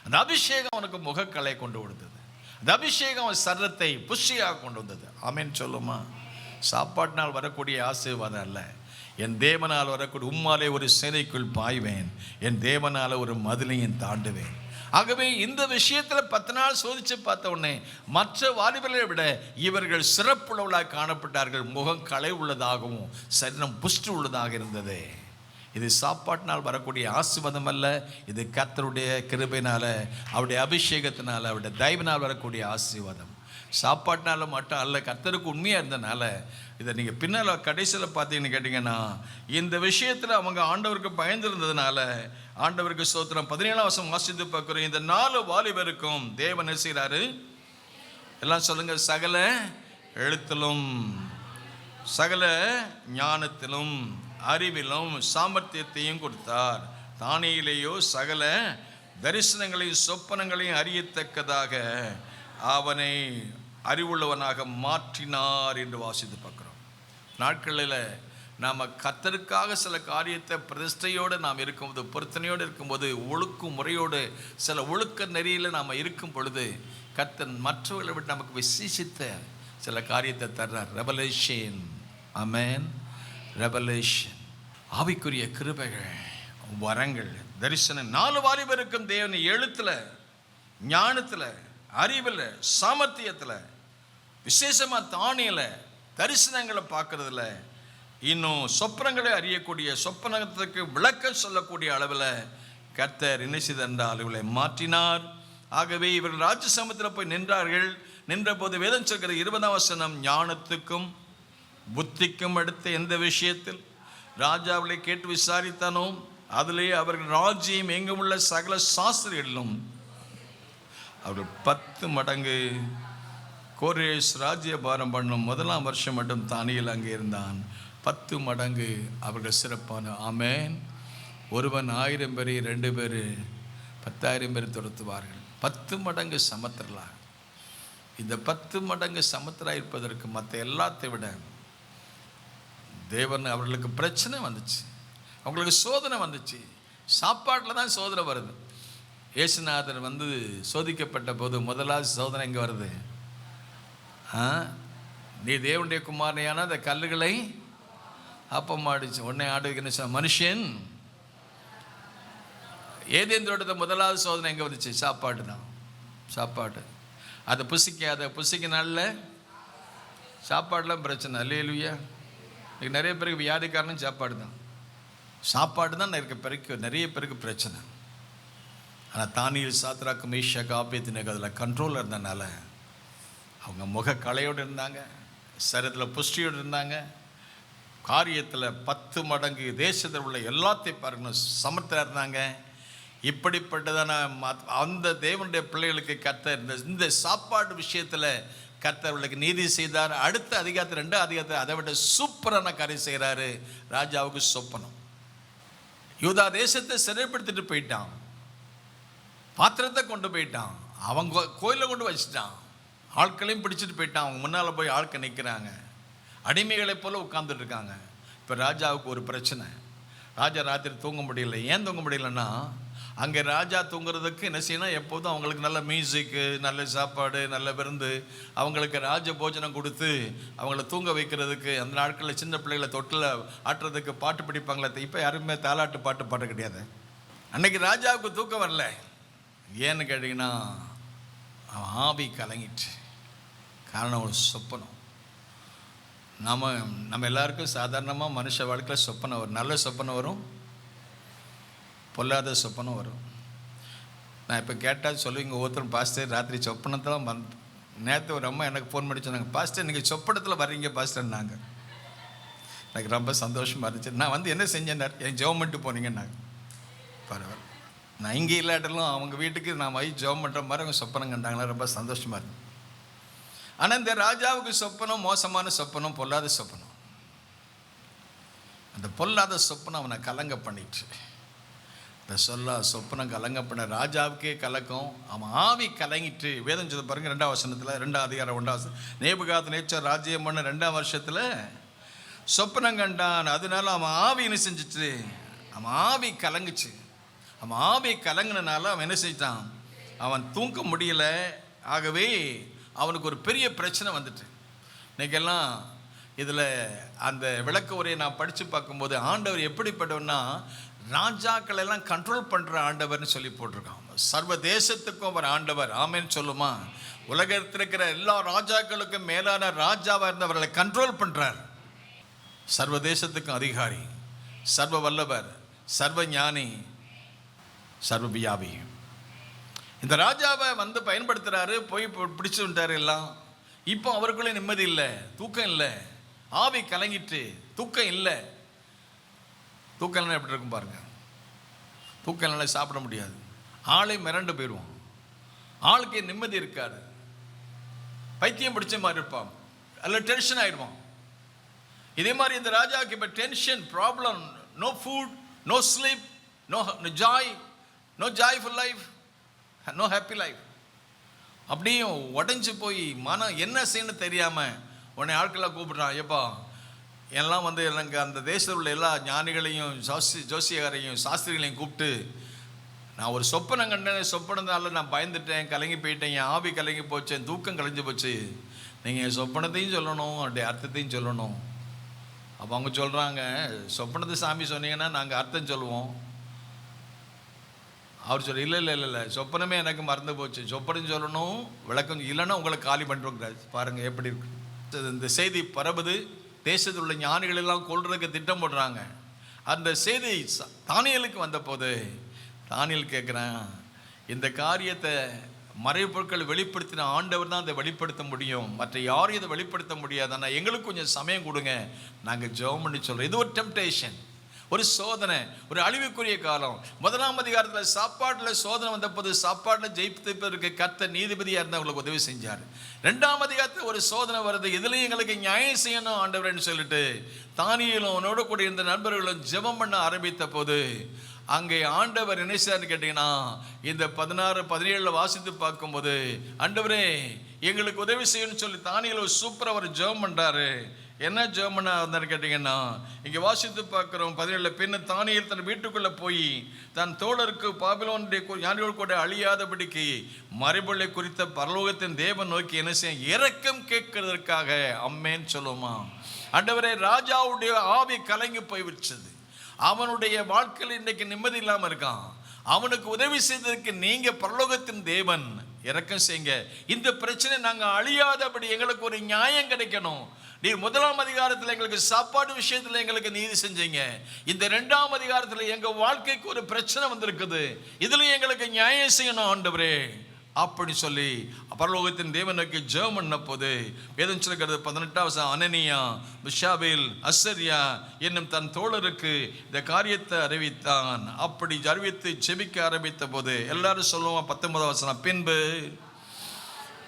அந்த அபிஷேகம் அவனுக்கு முகக்கலை கொண்டு கொடுத்தது. அந்த அபிஷேகம் அவன் சரத்தை புஷ்டியாக கொண்டு வந்தது. ஆமென் சொல்லுமா? சாப்பாட்டினால் வரக்கூடிய ஆசீர்வாதம் அல்ல, என் தேவனால் வரக்கூடிய உம்மாலே ஒரு சேனைக்குள் பாய்வேன், என் தேவனால் ஒரு மதிலையும் தாண்டுவேன். ஆகவே இந்த விஷயத்தில் 10 நாள் சோதித்து பார்த்த உடனே மற்ற வாலிபர்களை விட இவர்கள் சிறப்புள்ளவர்களாக காணப்பட்டார்கள். முகம் களை உள்ளதாகவும் சரீரம் புஷ்டி உள்ளதாக இருந்தது. இது சாப்பாட்டினால் வரக்கூடிய ஆசீர்வாதம் அல்ல, இது கர்த்தருடைய கிருபையினால அவருடைய அபிஷேகத்தினால அவருடைய தயவினால் வரக்கூடிய ஆசீர்வாதம். சாப்பாட்டினால மட்டும் அல்ல, கர்த்தருக்கு உண்மையாக இருந்தனால. இதை நீங்கள் பின்னால் கடைசியில் பார்த்தீங்கன்னு கேட்டிங்கன்னா, இந்த விஷயத்தில் அவங்க ஆண்டவருக்கு பயந்துருந்ததுனால ஆண்டவருக்கு ஸ்தோத்திரம். 17ஆம் வசனம் வாசித்து பார்க்குறோம். இந்த 4 வாலிபருக்கும் தேவன் என்ன செய்கிறாரு? எல்லாம் சொல்லுங்க. சகல எழுத்திலும் சகல ஞானத்திலும் அறிவிலும் சாமர்த்தியத்தையும் கொடுத்தார். தானியேலையோ சகல தரிசனங்களையும் சொப்பனங்களையும் அறியத்தக்கதாக அவனை அறிவுள்ளவனாக மாற்றினார் என்று வாசித்து பார்க்குறோம். நாட்களில் நாம் கர்த்தருக்காக சில காரியத்தை பிரதிஷ்டையோடு நாம் இருக்கும்போது, பொருத்தனையோடு இருக்கும்போது, ஒழுக்கு முறையோடு சில ஒழுக்க நெறியில் நாம் இருக்கும் பொழுது கர்த்தர் மற்றவர்களை விட்டு நமக்கு விசேஷித்த சில காரியத்தை தர்றார். ரெவலேஷன். ஆமென். ரெவலேஷன், ஆவிக்குரிய கிருபைகள், வரங்கள், தரிசனம். 4 வாலிபருக்கும் தேவன் எழுத்தில், ஞானத்தில், அறிவில், சாமர்த்தியத்தில், விசேஷமாக தானியல தரிசனங்களை பார்க்கறதுல, இன்னும் சொப்பனங்களை அறியக்கூடிய, சொப்பனத்துக்கு விளக்கம் சொல்லக்கூடிய அளவில் கர்த்தர் என்ன செய்தார்? இவளை மாற்றினார். ஆகவே இவர்கள் ராஜ்ய சமூகத்தில் போய் நின்றார்கள். நின்றபோது வேதம் சொல்கிற 20ஆம் வசனம், ஞானத்துக்கும் புத்திக்கும் அடுத்த எந்த விஷயத்தில் ராஜாவளை கேட்டு விசாரித்தானோ அதிலேயே அவர்கள் ராஜ்யம் எங்கும் உள்ள சகல சாஸ்திரிகளிலும் அவர்கள் 10 மடங்கு கோரேஸ் ராஜ்யபாரம் பண்ணும் 1ஆம் வருஷம் மட்டும் தானியேல் அங்கே இருந்தான். 10 மடங்கு அவர்கள் சிறப்பான. ஆமென். ஒருவன் 1000 பேரை 2 பேர் 10,000 பேர் துரத்துவார்கள். 10 மடங்கு சமத்திரலா. இந்த 10 மடங்கு சமத்திரா இருப்பதற்கு மற்ற எல்லாத்தை விட தேவன் அவர்களுக்கு பிரச்சனை வந்துச்சு, அவங்களுக்கு சோதனை வந்துச்சு. சாப்பாட்டில் தான் சோதனை வருது. இயேசுநாதர் சோதிக்கப்பட்ட போது முதலாவது சோதனை எங்கே வருது? நீ தேவனுடைய குமாரனையான அந்த கல்லுகளை அப்பமாடிச்சு. உடனே ஆடுகிற மனுஷன் ஏதேன் தோட்டத்தை முதலாவது சோதனை எங்கே வந்துச்சு? சாப்பாடு தான். சாப்பாடு அதை புசிக்க நல்ல சாப்பாடுலாம் பிரச்சனை. அல்லேலூயா. நிறைய பேருக்கு வியாதி காரணம் சாப்பாடு தான். சாப்பாடு தான் நிறைய பேருக்கு பிரச்சனை. ஆனால் தானியேல், சாத்ராக்கு, மேஷாக்கு, ஆபேத்நேகோ அதில் கண்ட்ரோலில் இருந்தனால அவங்க முக கலையோடு இருந்தாங்க, சரீரத்தில் புஷ்டியோடு இருந்தாங்க. காரியத்தில் 10 மடங்கு தேசத்தில் உள்ள எல்லாத்தையும் பாருங்க சமர்த்தா இருந்தாங்க. இப்படிப்பட்டதான அந்த தேவனுடைய பிள்ளைகளுக்கு கர்த்தர் இந்த சாப்பாடு விஷயத்தில் கர்த்தர்களுக்கு நீதி செய்தார். அடுத்த அதிகாரத்தில் 2 அதிகாரத்தில் அதை விட சூப்பரான காரியம் செய்கிறாரு. ராஜாவுக்கு சொப்பனம். யூதா தேசத்தை சிறைப்படுத்திட்டு போயிட்டான், பாத்திரத்தை கொண்டு போயிட்டான், அவங்க கோயிலில் கொண்டு வச்சுட்டான், ஆட்களையும் பிடிச்சிட்டு போயிட்டான். அவங்க முன்னால் போய் ஆட்கள் நிற்கிறாங்க, அடிமைகளை போல் உட்கார்ந்துட்டு இருக்காங்க. இப்போ ராஜாவுக்கு ஒரு பிரச்சனை. ராஜா ராத்திரி தூங்க முடியல. ஏன் தூங்க முடியலன்னா, அங்கே ராஜா தூங்குறதுக்கு என்ன செய்யணும், எப்போதும் அவங்களுக்கு நல்ல மியூசிக்கு, நல்ல சாப்பாடு, நல்ல விருந்து, அவங்களுக்கு ராஜ போஜனம் கொடுத்து அவங்கள தூங்க வைக்கிறதுக்கு. அந்த நாட்களில் சின்ன பிள்ளைகளை தொட்டில் ஆட்டுறதுக்கு பாட்டு பிடிப்பாங்களே. இப்போ யாருமே தாலாட்டு பாட்டு கிடையாது. அன்னைக்கு ராஜாவுக்கு தூக்கம் வரல. ஏன்னு கேட்டிங்கன்னா, அவன் ஆவி கலங்கிட்டு. காரணம் ஒரு சொப்பனம். நம்ம எல்லாருக்கும் சாதாரணமாக மனுஷ வாழ்க்கையில் சொப்பனம் வரும். நல்ல சொப்பனம் வரும், பொல்லாத சொப்பனம் வரும். நான் இப்போ கேட்டால் சொல்லுவீங்க ஒவ்வொருத்தரும், பாஸ்டர் ராத்திரி சொப்பனத்தில் நேற்று ஒரு அம்மா எனக்கு ஃபோன் பண்ணி சொன்னாங்க, பாஸ்டர் நீங்கள் சொப்பனத்தில் வர்றீங்க பாஸ்டர்னாங்க. எனக்கு ரொம்ப சந்தோஷமாக இருந்துச்சு. நான் என்ன செஞ்சேன், என் ஜெபம் பண்ணிட்டு போனீங்கன்னாங்க. பரவாயில்ல, நான் இங்கே இல்லாட்டலும் அவங்க வீட்டுக்கு நான் ஜெபம் பண்ணுற மாதிரி அவங்க சொப்பனம் கண்டாங்களா, ரொம்ப சந்தோஷமாக இருந்தது. ஆனால் இந்த ராஜாவுக்கு சொப்பனம் மோசமான சொப்பனம், பொல்லாத சொப்பனம். அந்த பொல்லாத சொப்பனம் அவனை கலங்க பண்ணிட்டு. இந்த சொப்பனம் கலங்க பண்ண ராஜாவுக்கே கலக்கம். அவன் ஆவி கலங்கிட்டு. வேதம் சொல்ல பாருங்க 2ஆம் வசனத்தில், 2ஆம் அதிகாரம் 1ஆம் வசனம். நேபுகாத்நேச்சர் ராஜ்யம் பண்ண 2ஆம் வருஷத்தில் சொப்பனம் கண்டான். அதனால அவன் ஆவி என்ன செஞ்சிச்சு, அவன் ஆவி கலங்குச்சு. அவன் ஆவி கலங்கினால அவன் என்ன செஞ்சான், அவன் தூங்க முடியல. ஆகவே அவனுக்கு ஒரு பெரிய பிரச்சனை வந்துட்டு. இன்றைக்கெல்லாம் இதில் அந்த விளக்க உரையை நான் படித்து பார்க்கும்போது, ஆண்டவர் எப்படிப்பட்டவன்னா, ராஜாக்கள் எல்லாம் கண்ட்ரோல் பண்ணுற ஆண்டவர்னு சொல்லி போட்டிருக்கான். சர்வ தேசத்துக்கும் அவர் ஆண்டவர். ஆமேன்னு சொல்லுமா? உலகத்தில் இருக்கிற எல்லா ராஜாக்களுக்கும் மேலான ராஜாவாக இருந்தவர்களை கண்ட்ரோல் பண்ணுறார். சர்வ தேசத்துக்கும் அதிகாரி, சர்வ வல்லவர், சர்வ ஞானி, சர்வ வியாபி. இந்த ராஜாவை பயன்படுத்துகிறாரு. போய் பிடிச்சு விட்டார் எல்லாம். இப்போ அவருக்குள்ளே நிம்மதி இல்லை, தூக்கம் இல்லை, ஆவி கலங்கிட்டு, தூக்கம் இல்லை. தூக்கம் எப்படி இருக்கும் பாருங்க. தூக்கம் நல்லா சாப்பிட முடியாது, ஆளை மிரண்டு போயிடுவான், ஆளுக்கு நிம்மதி இருக்காது, பைத்தியம் பிடிச்ச மாதிரி இருப்பான், அதில் டென்ஷன் ஆகிடுவான். இதே மாதிரி இந்த ராஜாவுக்கு இப்போ tension, problem, no food, no sleep, no joy, no joyful life, no happy life. அப்படியும் உடஞ்சி போய் மனம் என்ன செய்யணும்னு தெரியாமல் உடனே ஆட்களாக கூப்பிட்றான். எப்பா எல்லாம் எனக்கு அந்த தேசத்தில் உள்ள எல்லா ஞானிகளையும் ஜோசியகாரையும் சாஸ்திரிகளையும் கூப்பிட்டு, நான் ஒரு சொப்பனம் கண்டேன், சொப்பனத்தால் நான் பயந்துட்டேன், கலங்கி போயிட்டேன், என் ஆவி கலங்கி போச்சு, என் தூக்கம் கலைஞ்சு போச்சு. நீங்கள் சொப்பனத்தையும் சொல்லணும், அப்படி அர்த்தத்தையும் சொல்லணும். அப்போ அவங்க சொல்கிறாங்க, சொப்பனத்தை சாமி சொன்னீங்கன்னா நாங்கள் அர்த்தம் சொல்லுவோம். அவர் சொல்ல, இல்லை, சொப்பனமே எனக்கு மறந்து போச்சு, சொப்பனம் சொல்லணும், விளக்கம் இல்லைன்னா உங்களை காலி பண்ணுறோங்கிறார். பாருங்கள் எப்படி இருக்கு. இந்த செய்தி பரவுது. தேசத்தில் உள்ள ஞானிகள் எல்லாம் கொள்றதுக்கு திட்டம் போடுறாங்க. அந்த செய்தி தானியேலுக்கு வந்த போது தானியேல் கேட்குறேன், இந்த காரியத்தை மறைபொருட்கள் வெளிப்படுத்தின ஆண்டவர் தான் அதை வெளிப்படுத்த முடியும், மற்ற யாரும் இதை வெளிப்படுத்த முடியாது. ஆனால் எங்களுக்கு கொஞ்சம் சமயம் கொடுங்க, நாங்கள் ஜெபம் பண்ணி சொல்கிறோம். இது ஒரு டெம்டேஷன், ஒரு சோதனை, ஒரு அழிவுக்குரிய காலம். 1ஆம் அதிகாரத்தில் சாப்பாட்டில் சோதனை வந்தபோது சாப்பாட்டில் ஜெயிப்பதற்கு கர்த்தர் நீதிபதியாக இருந்தவங்களுக்கு உதவி செஞ்சார். 2ஆம் அதிகாரத்தில் ஒரு சோதனை வருது, இதுலேயும் எங்களுக்கு நியாயம் செய்யணும் ஆண்டவரேன்னு சொல்லிட்டு தானியேலும் அவனோட கூட இருந்த நண்பர்களும் ஜெபம் பண்ண ஆரம்பித்த போது அங்கே ஆண்டவர் என்ன செய்யார்னு கேட்டீங்கன்னா, இந்த 16, 17 வாசித்து பார்க்கும்போது, ஆண்டவரே எங்களுக்கு உதவி செய்யணும்னு சொல்லி தானியேல் சூப்பராக அவர் ஜெபம் பண்ணுறாரு. என்ன ஜெபம் பண்ண வந்தாரு கேட்டீங்கன்னா, இங்கே வாசித்து பார்க்குறோம் 17 பின்ன தானியேல் தன் வீட்டுக்குள்ளே போய் தன் தோழருக்கு பாபிலோனுடைய ஞானிகள் கூட அழியாதபடிக்கு மறைபொருளை குறித்த பரலோகத்தின் தேவன் நோக்கி என்ன செய்ய இரக்கம் கேட்கறதற்காக அம்மேன்னு சொல்லுமா. ஆண்டவரே, ராஜாவுடைய ஆவி கலங்கி போய்விட்டது. அவனுடைய வாழ்க்கையில் இன்றைக்கு நிம்மதி இல்லாமல் இருக்கான். அவனுக்கு உதவி செய்ததற்கு நீங்க பரலோகத்தின் தேவன் இரக்கம் செய்யுங்க. இந்த பிரச்சனை நாங்கள் அழியாதபடி எங்களுக்கு ஒரு நியாயம் கிடைக்கணும். நீ 1ஆம் அதிகாரத்தில் எங்களுக்கு சாப்பாடு விஷயத்தில் எங்களுக்கு நீதி செஞ்சீங்க. இந்த 2ஆம் அதிகாரத்தில் எங்க வாழ்க்கைக்கு ஒரு பிரச்சனை வந்திருக்குது, இதுல எங்களுக்கு நியாயம் செய்யணும் ஆண்டவரே அப்படி சொல்லி பரலோகத்தின் தேவனுக்கு ஜெபம் பண்ண போது வேதம் சொல்கிறது 18 அனனியா, மிஷாவேல், அசரியா என்னும் தன் தோழருக்கு இந்த காரியத்தை அறிவித்தான். அப்படி அறிவித்து செபிக்க ஆரம்பித்த போது எல்லாரும் சொல்லுவான் 19 பின்பு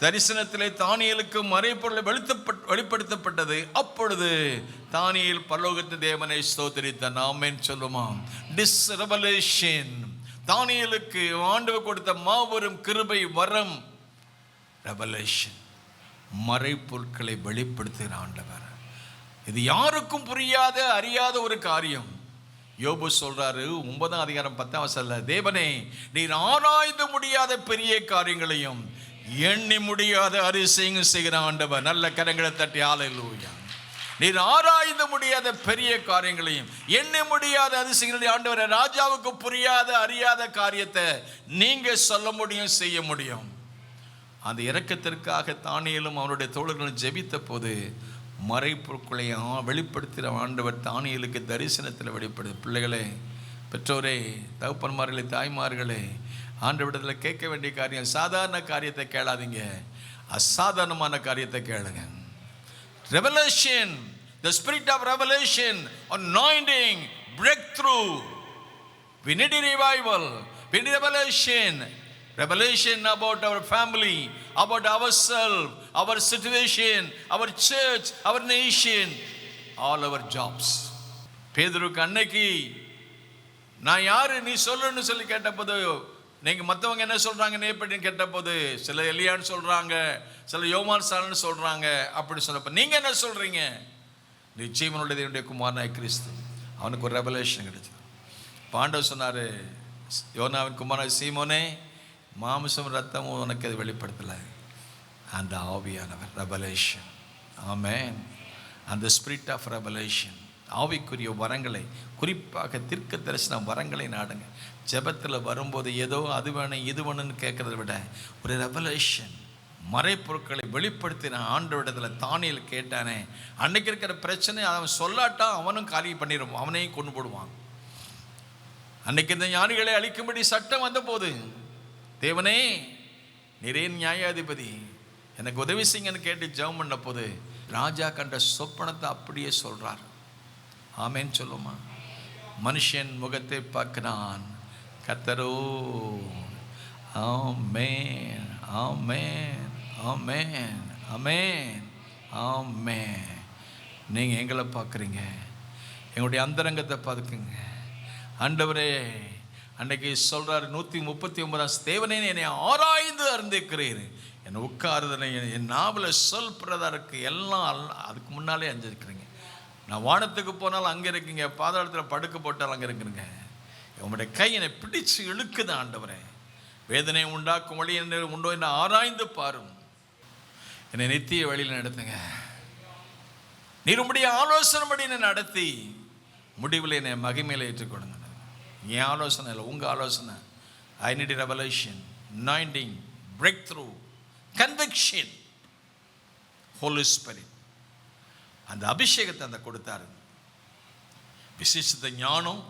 தரிசனத்திலே தானியேலுக்கு மறைபொருளை வெளிப்படுத்தப்பட்டது. அப்பொழுது தானியேல் பரலோகத்தின் தேவனை ஸ்தோத்திரித்தான். ஆமென் சொல்லுமாம். டிஸ் ரெவலேஷன், தானியேலுக்கு ஆண்டவர் கொடுத்த மாபெரும் கிருபை வரம். ரெவலேஷன், மறைபொருட்களை வெளிப்படுத்துகிற ஆண்டவர். இது யாருக்கும் புரியாத அறியாத ஒரு காரியம். யோபு சொல்றாரு 9ஆம் அதிகாரம் 10ஆம் வசனத்துல, தேவனே நீர் ஆராய்ந்து முடியாத பெரிய காரியங்களையும் எண்ணி முடியாத அதிசயங்கள் செய்கிற ஆண்டவர். நல்ல கரங்களை தட்டி ஹல்லேலூயா. நீர் ஆராய்ந்து முடியாத பெரிய காரியங்களையும் எண்ணி முடியாத அதிசயங்களையும் ஆண்டவர், ராஜாவுக்கு புரியாத அறியாத காரியத்தை நீங்க சொல்ல முடியும், செய்ய முடியும். அந்த இரக்கத்திற்காக தானியேலும் அவருடைய தோழர்களும் ஜெபித்த போது மறைபொருட்களை வெளிப்படுத்துகிற ஆண்டவர் தானியேலுக்கு தரிசனத்தில் வெளிப்படுது. பிள்ளைகளே, பெற்றோரே, தகப்பன்மார்களே, தாய்மார்களே, ஆண்டவரிடத்தில் கேட்க வேண்டிய காரியம் சாதாரண காரியத்தை கேளாதீங்க, அசாதாரணமான காரியத்தை கேளுங்க. Revelation, the spirit of revelation, anointing, breakthrough. We need a revival. We need revelation. Revelation about our family, about ourselves, our situation, our church, our nation, all our jobs. பேதுருக்கு அன்னைக்கு நான் யாரு நீ சொல்லுன்னு சொல்லி கேட்டபோது, நீங்கள் மற்றவங்க என்ன சொல்கிறாங்கன்னு எப்படி கேட்டபோது சில எலியான்னு சொல்கிறாங்க, சில யோவான் சாலன்னு சொல்கிறாங்க. அப்படி சொன்னப்போ நீங்கள் என்ன சொல்கிறீங்க? நீ ஜீவனுடைய தேவனுடைய குமாரனாய் கிறிஸ்து. அவனுக்கு ஒரு ரெவலேஷன் கிடைச்சது. பாண்டவர் சொன்னார், யோனாவின் குமாரனாய் சீமோனே, மாம்சம் ரத்தமும் உனக்கு அது வெளிப்படுத்தலை, அந்த ஆவியானவர். ரெவலேஷன். ஆமென். அந்த ஸ்பிரிட் ஆஃப் ரெவலேஷன், ஆவிக்குரிய வரங்களை, குறிப்பாக தீர்க்க தரிசன வரங்களை நாடுங்க. ஜெபத்தில் வரும்போது ஏதோ அது வேணும் இது வேணும்னு கேட்கறத விட ஒரு ரெவலேஷன், மறைப்பொருட்களை வெளிப்படுத்தின ஆண்டவரிடத்தில் தானியேல் கேட்டானே, அன்னைக்கு இருக்கிற பிரச்சனை அவன் சொல்லாட்டா அவனும் காரியம் பண்ணிடுவான், அவனையும் கொண்டு போடுவான். அன்னைக்கு இந்த ஞானிகளை அழிக்கும்படி சட்டம் வந்த போது, தேவனே நிறைய நியாயாதிபதி எனக்கு உதவி செய்யுங்கன்னு கேட்டு ஜெபம் பண்ண போது ராஜா கண்ட சொப்பனத்தை அப்படியே சொல்றார். ஆமென் சொல்லுமா. மனுஷன் முகத்தை பார்க்கிறான், கர்த்தரோ ஆமென் ஆமென் ஆமென் ஆமென் ஆமென். நீங்கள் எங்களை பார்க்குறீங்க, எங்களுடைய அந்தரங்கத்தை பார்க்குங்க. ஆண்டவரே அன்னைக்கு சொல்கிறார் 139 தேவனே என்னை ஆராய்ந்து அறிந்திருக்கிறீர், என்னை உட்காருதனை என் நாவில் சொல் பிரதாருக்கு எல்லாம் அதுக்கு முன்னாலே அறிஞ்சிருக்கிறீங்க. நான் வானத்துக்கு போனாலும் அங்கே இருக்குங்க, பாதாளத்தில் படுக்க போட்டாலும் அங்கே இருக்குங்க. உங்களுடைய கை என்னை பிடிச்சு இழுக்குது ஆண்டவரே. வேதனை உண்டாக்கும் வழி என்ன உண்டோ என்ன ஆராய்ந்து பாரும், என்னை நித்திய வழியில் நடத்துங்க. நீர் உம்முடைய ஆலோசனைப்படி என்னை நடத்தி முடிவில் என்னை மகிமையில் ஏற்றுக்கொடுங்க. என் ஆலோசனை இல்லை, உங்கள் ஆலோசனை. I need revelation, anointing, breakthrough, conviction, holy spirit. அந்த அபிஷேகத்தை அந்த கொடுத்தாரு. விசேஷத்த ஞானம்,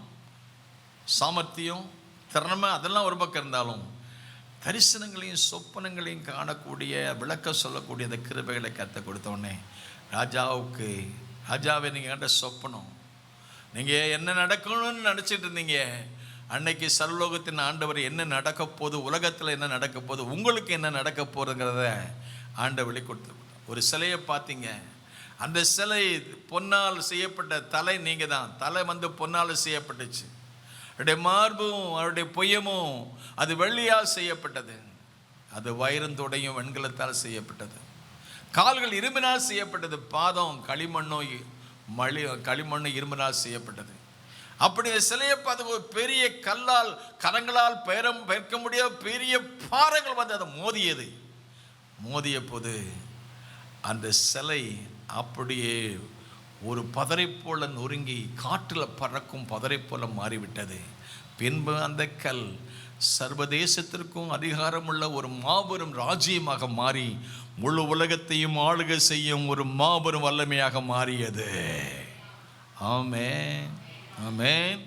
சாமர்த்தியம், திறமை அதெல்லாம் ஒரு பக்கம் இருந்தாலும் தரிசனங்களையும் சொப்பனங்களையும் காணக்கூடிய, விளக்க சொல்லக்கூடிய அந்த கிருபைகளை கற்று கொடுத்தோடனே ராஜாவை நீங்கள் கண்ட சொப்பனம், நீங்கள் என்ன நடக்கணும்னு நினச்சிட்டு இருந்தீங்க. அன்னைக்கு சர்வலோகத்தின் ஆண்டவர் என்ன நடக்க போகுது, உலகத்தில் என்ன நடக்க போகுது, உங்களுக்கு என்ன நடக்க போகிறதுங்கிறத ஆண்டவர் வெளி கொடுத்து. ஒரு சிலையை பார்த்தீங்க. அந்த சிலை பொன்னால் செய்யப்பட்ட தலை நீங்கள் தான். தலை பொன்னால் செய்யப்பட்டுச்சு. அவருடைய மார்பும் அவருடைய பொய்யமும் அது வெள்ளியால் செய்யப்பட்டது. அது வைரந்தோடையும் வெண்கலத்தால் செய்யப்பட்டது. கால்கள் இரும்பினால் செய்யப்பட்டது. பாதம் களிமண்ணும் இரும்பினால் செய்யப்பட்டது. அப்படி சிலையை பார்த்து ஒரு பெரிய கல்லால் கரங்களால் பெயர்க்க முடியாத பெரிய பாறைகள் அதை மோதிய போது அந்த சிலை அப்படியே ஒரு பதரை போல நொறுங்கி காற்றில் பறக்கும் பதரை போல மாறிவிட்டது. பின்பு அந்த கல் சர்வதேசத்திற்கும் அதிகாரமுள்ள ஒரு மாபெரும் ராஜ்யமாக மாறி முழு உலகத்தையும் ஆளுகை செய்யும் ஒரு மாபெரும் வல்லமையாக மாறியது. ஆமென், ஆமென்,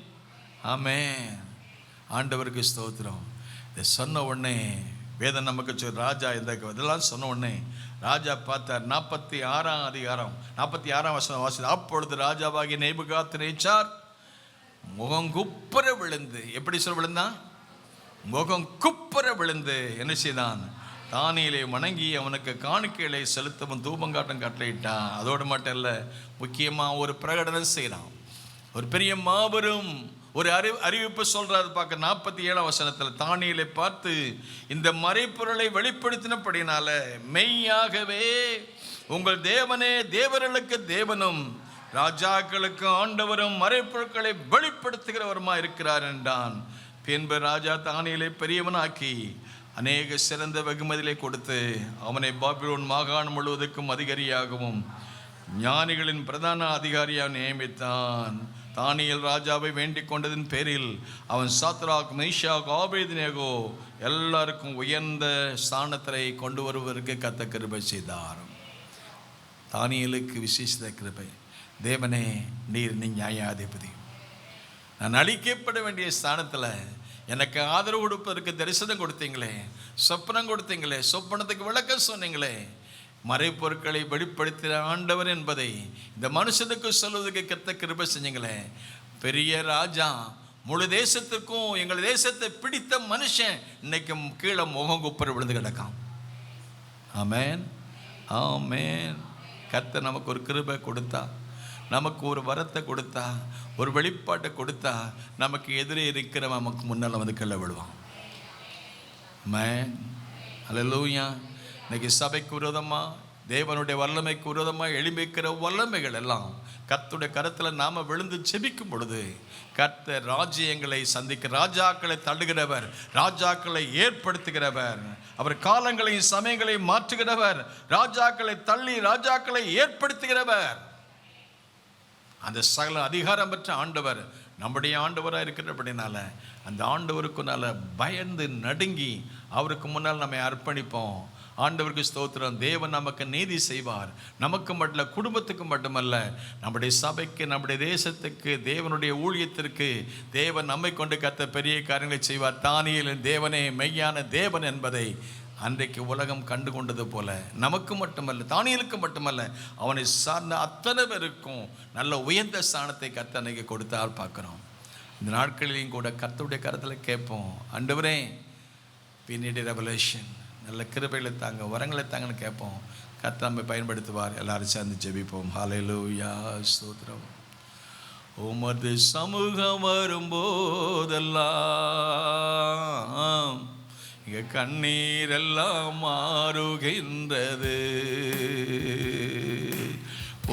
ஆமென். ஆண்டவருக்கு ஸ்தோத்திரம். இதை சொன்ன உடனே வேதம் நமக்கு ராஜா இதெல்லாம் சொன்ன உடனே ராஜா பார்த்தார். 46ஆம் அதிகாரம் 46ஆம் வசனம் வாசி. அப்பொழுது ராஜாவாகிய நேபுகாத்நேச்சார் முகம் குப்புற விழுந்து, எப்படி சொல்ல விழுந்தான்? முகம் குப்புற விழுந்து என்ன செய்தான்? தானியேலை வணங்கி அவனுக்கு காணிக்கைகளை செலுத்தவும் தூபங்காட்டம் கட்டளையிட்டான். அதோடு மட்டும் இல்லை, முக்கியமாக ஒரு பிரகடனம் செய்கிறான். ஒரு பெரிய மாபெரும் ஒரு அறிவிப்பு சொல்றாரு பார்க்க. 47ஆம் வசனத்தில் தானியேலை பார்த்து, இந்த மறைப்பொருளை வெளிப்படுத்தினபடினால மெய்யாகவே உங்கள் தேவனே தேவர்களுக்கு தேவனும் ராஜாக்களுக்கு ஆண்டவரும் மறைப்பொருட்களை வெளிப்படுத்துகிறவருமா இருக்கிறார் என்றான். பின்பு ராஜா தானியேலை பெரியவனாக்கி அநேக சிறந்த வெகுமதிகளை கொடுத்து அவனை பாபிலோன் மாகாணம் முழுவதற்கும் அதிகாரியாகவும் ஞானிகளின் பிரதான அதிகாரியாக நியமித்தான். தானியேல் ராஜாவை வேண்டிக் கொண்டதின் பேரில் அவன் சாத்ராக், மேஷாக், ஆபேத்நேகோ எல்லாருக்கும் உயர்ந்த ஸ்தானத்தை கொண்டு வருவதற்கு கர்த்தர் கிருபை செய்தார். தானியேலுக்கு விசேஷ கிருபை. தேவனே, நீர் நியாயாதிபதி. நான் அழிக்கப்பட வேண்டிய ஸ்தானத்தில் எனக்கு ஆதரவு கொடுப்பதற்கு தரிசனம் கொடுத்தீங்களே, சொப்பனம் கொடுத்தீங்களே, சொப்பனத்துக்கு விளக்கம் சொன்னீங்களே, மறைப்பொருட்களை வெளிப்படுத்தின ஆண்டவர் என்பதை இந்த மனுஷனுக்கு சொல்வதற்கு கர்த்தர் கிருபை செஞ்சீங்களே. பெரிய ராஜா, முழு தேசத்துக்கும் எங்கள் தேசத்தை பிடித்த மனுஷன் இன்னைக்கு கீழே முகம் குப்புற விழுந்து கிடக்கான். ஆமென், ஆமென். கர்த்தர் நமக்கு ஒரு கிருபை கொடுத்தா, நமக்கு ஒரு வரத்தை கொடுத்தா, ஒரு வெளிப்பாட்டை கொடுத்தா, நமக்கு எதிரே இருக்கிற நமக்கு முன்னால் கீழே விடுவான். ஆமென், அல்லேலூயா. இன்னைக்கு சபைக்கு விரோதமாக, தேவனுடைய வல்லமைக்கு விரோதமாக எழும்பிக்கிற வல்லமைகள் எல்லாம் கர்த்தருடைய கரத்தில் நாம் விழுந்து செபிக்கும் பொழுது கர்த்தர் ராஜ்யங்களை சந்திக்க, ராஜாக்களை தள்ளுகிறவர், ராஜாக்களை ஏற்படுத்துகிறவர், அவர் காலங்களையும் சமயங்களையும் மாற்றுகிறவர், ராஜாக்களை தள்ளி ராஜாக்களை ஏற்படுத்துகிறவர். அந்த சகல அதிகாரம் பெற்ற ஆண்டவர் நம்முடைய ஆண்டவராக இருக்கிறபடினால அந்த ஆண்டவருக்குனால பயந்து நடுங்கி அவருக்கு முன்னால் நம்மை அர்ப்பணிப்போம். ஆண்டவருக்கு ஸ்தோத்திரம். தேவன் நமக்கு நீதி செய்வார். நமக்கு மட்டும், குடும்பத்துக்கு மட்டுமல்ல, நம்முடைய சபைக்கு, நம்முடைய தேசத்துக்கு, தேவனுடைய ஊழியத்திற்கு தேவன் நம்மை கொண்டு கர்த்தர் பெரிய காரியங்களை செய்வார். தானியேலின் தேவனே மெய்யான தேவன் என்பதை அன்றைக்கு உலகம் கண்டு கொண்டது போல நமக்கு மட்டுமல்ல, தானியேலுக்கு மட்டுமல்ல, அவனை சார்ந்த அத்தனை பேருக்கும் நல்ல உயர்ந்த ஸ்தானத்தை கர்த்தர் அன்றைக்கு கொடுத்தால் பார்க்குறோம். இந்த நாட்களிலையும் கூட கர்த்தருடைய கருத்தில் கேட்போம், ஆண்டவரே we need a revelation, நல்ல கிருபைகளை தாங்க, வரங்களை தாங்கன்னு கேட்போம். கர்த்தர் நம்மை பயன்படுத்துவார். எல்லாரும் சேர்ந்து ஜெபிப்போம். ஹல்லேலூயா, ஸ்தோத்திரம். உமது சமூகம் வரும்போதெல்லாம் இங்க கண்ணீரெல்லாம் மாறுகின்றது.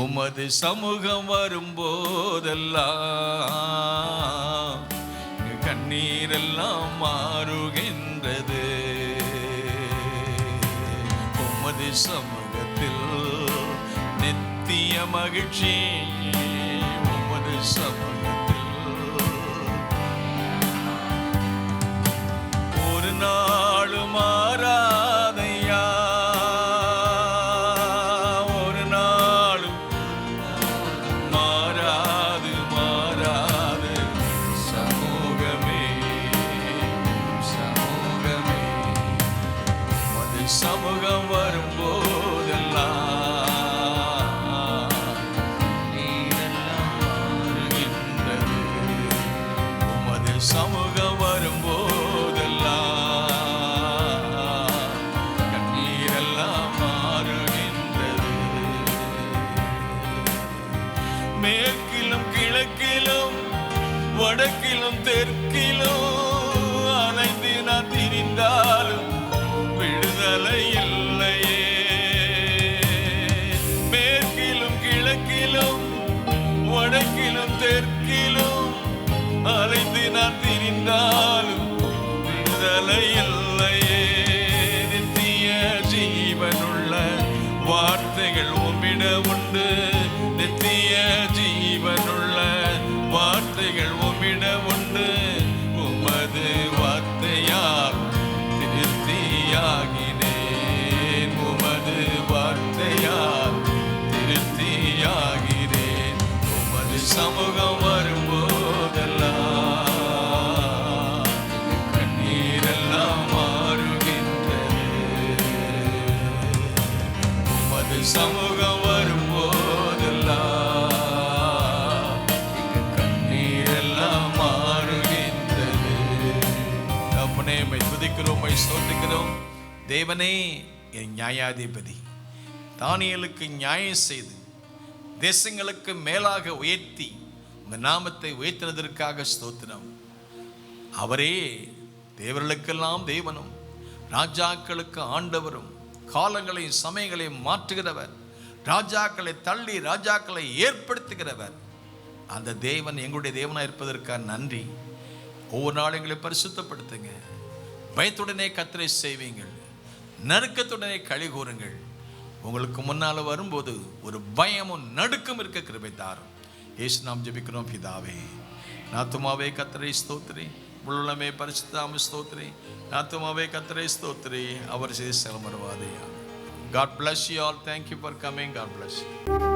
உமது சமூகம் வரும்போதெல்லாம் இங்க கண்ணீரெல்லாம் மாறுகின்றது. உமது சமூகத்தில் நித்திய மகிழ்ச்சி. உமது சமூகத்தில் ஒரு நாள் மாறாதையா, ஒரு நாள் மாறாது மாறாது சமூகமே, சமூகமே. அது சமூகம் வரும்போதெல்லாம் நீரெல்லாம் மாறுகின்றது. விடுதலை இல்லையே. மேற்கிலும் கிழக்கிலும் வடக்கிலும் தெற்கிலும் அலைந்து நான் திரிந்தாலும் விடுதலை இல்லையே. நித்திய ஜீவனுள்ள வார்த்தைகள் உம்மிட உண்டு. நித்திய ஜீவனுள்ள வார்த்தைகள் உம்மிட உண்டு. உமது வார்த்தையால் திருப்தியாகினேன். உமது வார்த்தையால் திருப்தியாகிறேன். உமது சமூகம் வரும்போதெல்லாம் கண்ணீரெல்லாம் மாறுகின்றது. உமது சமூகம் வரும்போதெல்லாம் கண்ணீரெல்லாம் மாறுகின்றது. அப்பனே உம்மை துதிக்கிறோம், உம்மை ஸ்தோத்திக்கிறோம். தேவனே என் நியாயாதிபதி, தானியேலுக்கு நியாயம் செய்து தேசங்களுக்கு மேலாக உயர்த்தி உங்க நாமத்தை உயர்த்தினதற்காக ஸ்தோத்திரம். அவரே தேவர்களுக்கெல்லாம் தேவனும் ராஜாக்களுக்கு ஆண்டவரும் காலங்களையும் சமயங்களையும் மாற்றுகிறவர், ராஜாக்களை தள்ளி ராஜாக்களை ஏற்படுத்துகிறவர். அந்த தேவன் எங்களுடைய தேவனாக இருப்பதற்காக நன்றி. ஒவ்வொரு நாளும் எங்களை பரிசுத்தப்படுத்துங்க. பயத்துடனே கர்த்தரை செய்வீங்கள், நறுக்கத்துடனே களி கூறுங்கள். உங்களுக்கு முன்னால் வரும்போது ஒரு பயமும் நடுக்கம் இருக்க கிருபை தாரும். இயேசு நாம் ஜெபிக்கிறோம் பிதாவே. நாத்துமாவே கர்த்தரை ஸ்தோத்திரி, உள்ளமே பரிசுத்தாம ஸ்தோத்திரி. நாத்துமாவே கர்த்தரை ஸ்தோத்திரி, அவர் செய்து செலமருவாதே. God bless you all. Thank you for coming. God bless you.